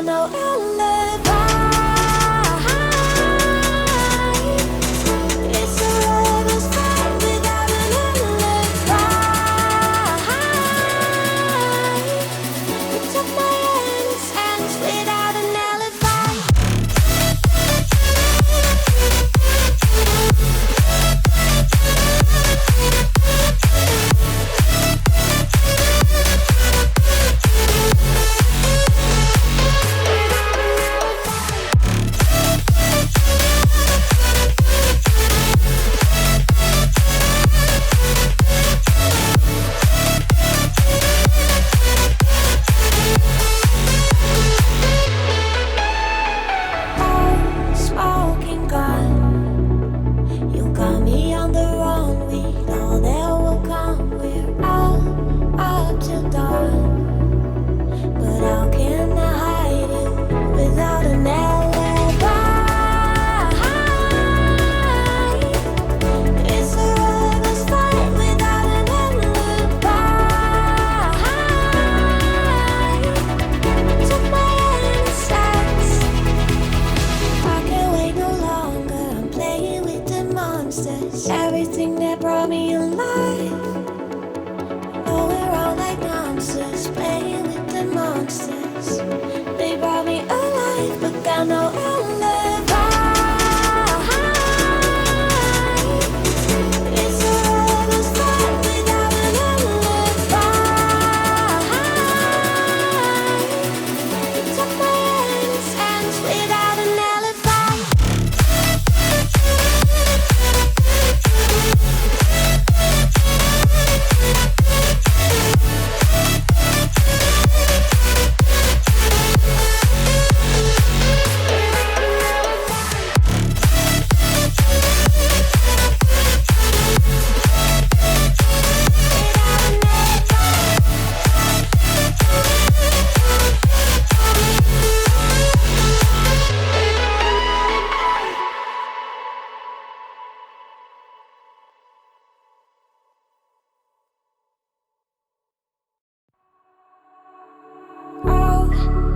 got no alibi. It's a lover's fight without an alibi. You took my innocence without an alibi. Smoking gun, you got me on the run. We know that will come. We're out up till dawn. But how can I hide you without an alibi? It's a lover's fight without an alibi. Took my innocence. I can't wait no longer. I'm playing with the monsters. Everything that brought me alive. Oh, we're all like monsters, playing with the monsters. They brought me alive, but got no alibi. It's a lover's fight without an alibi. You took my innocence without an alibi.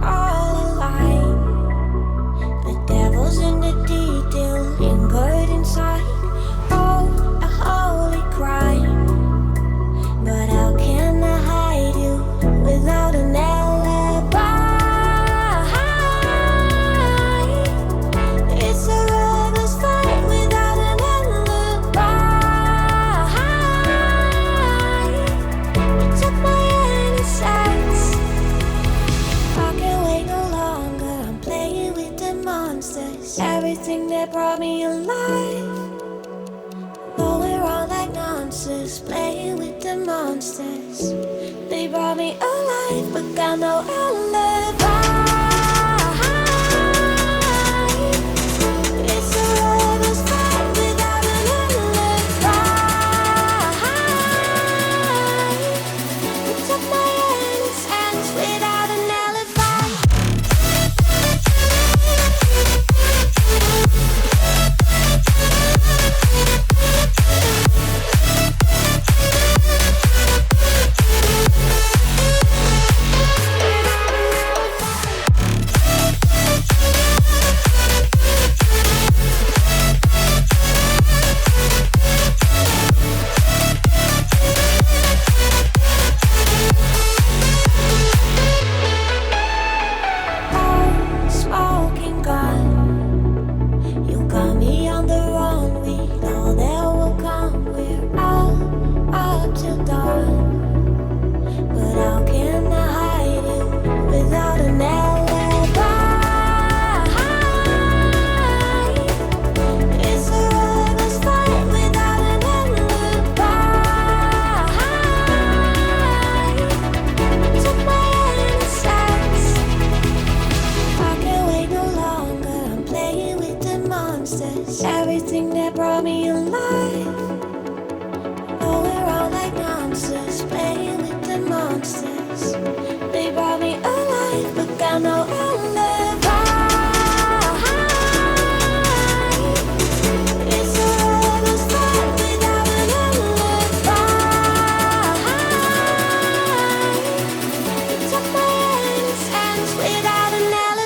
All alive. The devil's in the detail, lingered inside. Oh, a holy crime. But how can I hide you without an alibi? It's a lover's fight without an alibi. You took my innocence. I can't wait no longer. I'm playing with the monsters. Everything that brought me alive. Though we're all like monsters, playing with the monsters. They brought me alive, but got no alibi. It's a lover's fight without an alibi. You took my innocence without an alibi. Smoking gun, you got me on the run. We know that will come. We're out up till dawn. But how can I hide you without an alibi? It's a lover's fight without an alibi. You took my innocence. I can't wait no longer. I'm playing with the monsters. Everything that brought me alive. Oh, we're all like monsters, playing with the monsters. They brought me alive, but got no alibi. It's a lover's fight without an alibi. You took my innocence without an alibi.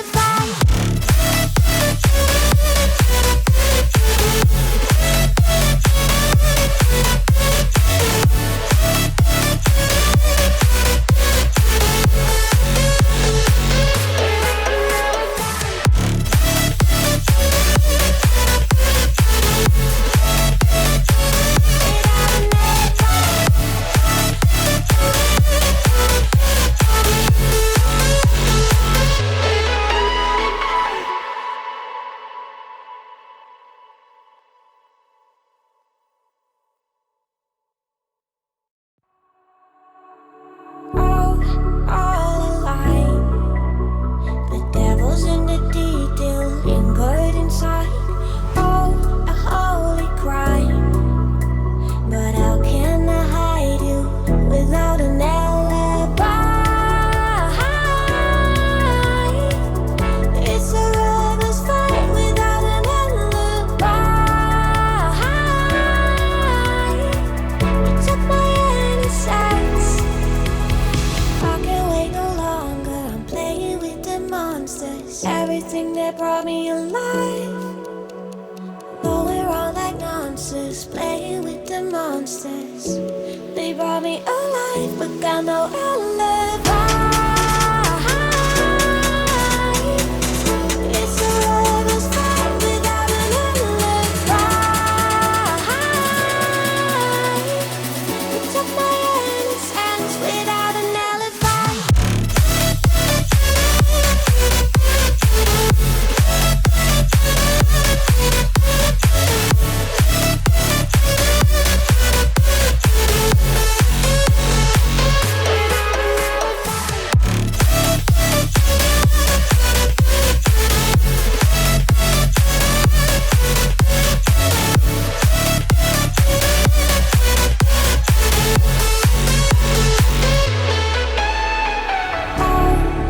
monsters, everything that brought me alive. Going around like monsters, playing with the monsters. They brought me alive, but got no alibi. It's a lover's fight without an alibi. Took my innocence without an alibi.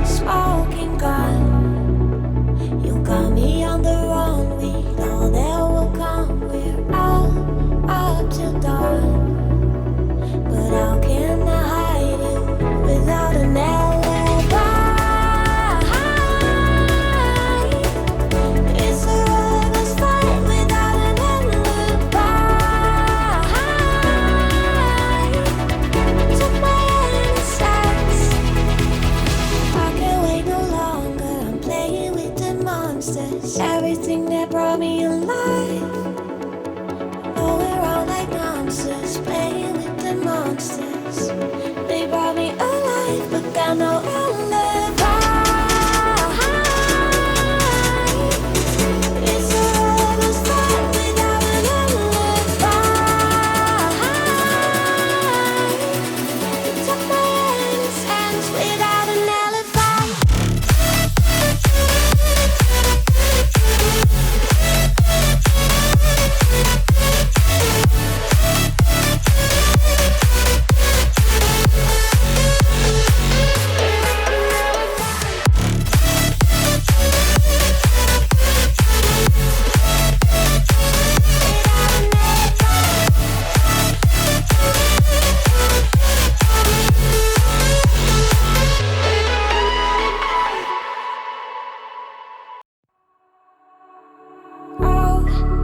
Smoking gun, you got me on the run. We know that will come. We're out up till dawn. But how can I hide you without an alibi? It's a lover's fight without an alibi. Took my innocence. I can't wait no longer. I'm playing with the monsters, everything that brought me alive. Going around like monsters, playing with the monsters. They brought me alive, but got no alibi. It's a lover's fight without an alibi. Took my innocence without an alibi.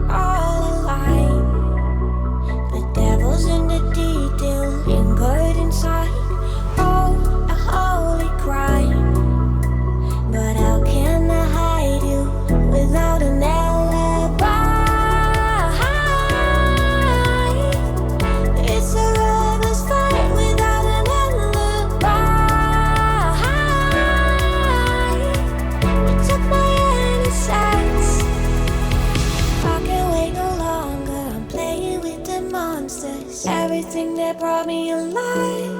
All alive. The devil's in the detail, lingered inside. Oh, a holy crime. But how can I hide you without an alibi? It's a lover's fight without an alibi. Took my innocence. I can't wait no longer. I'm playing with the monsters, everything that brought me alive.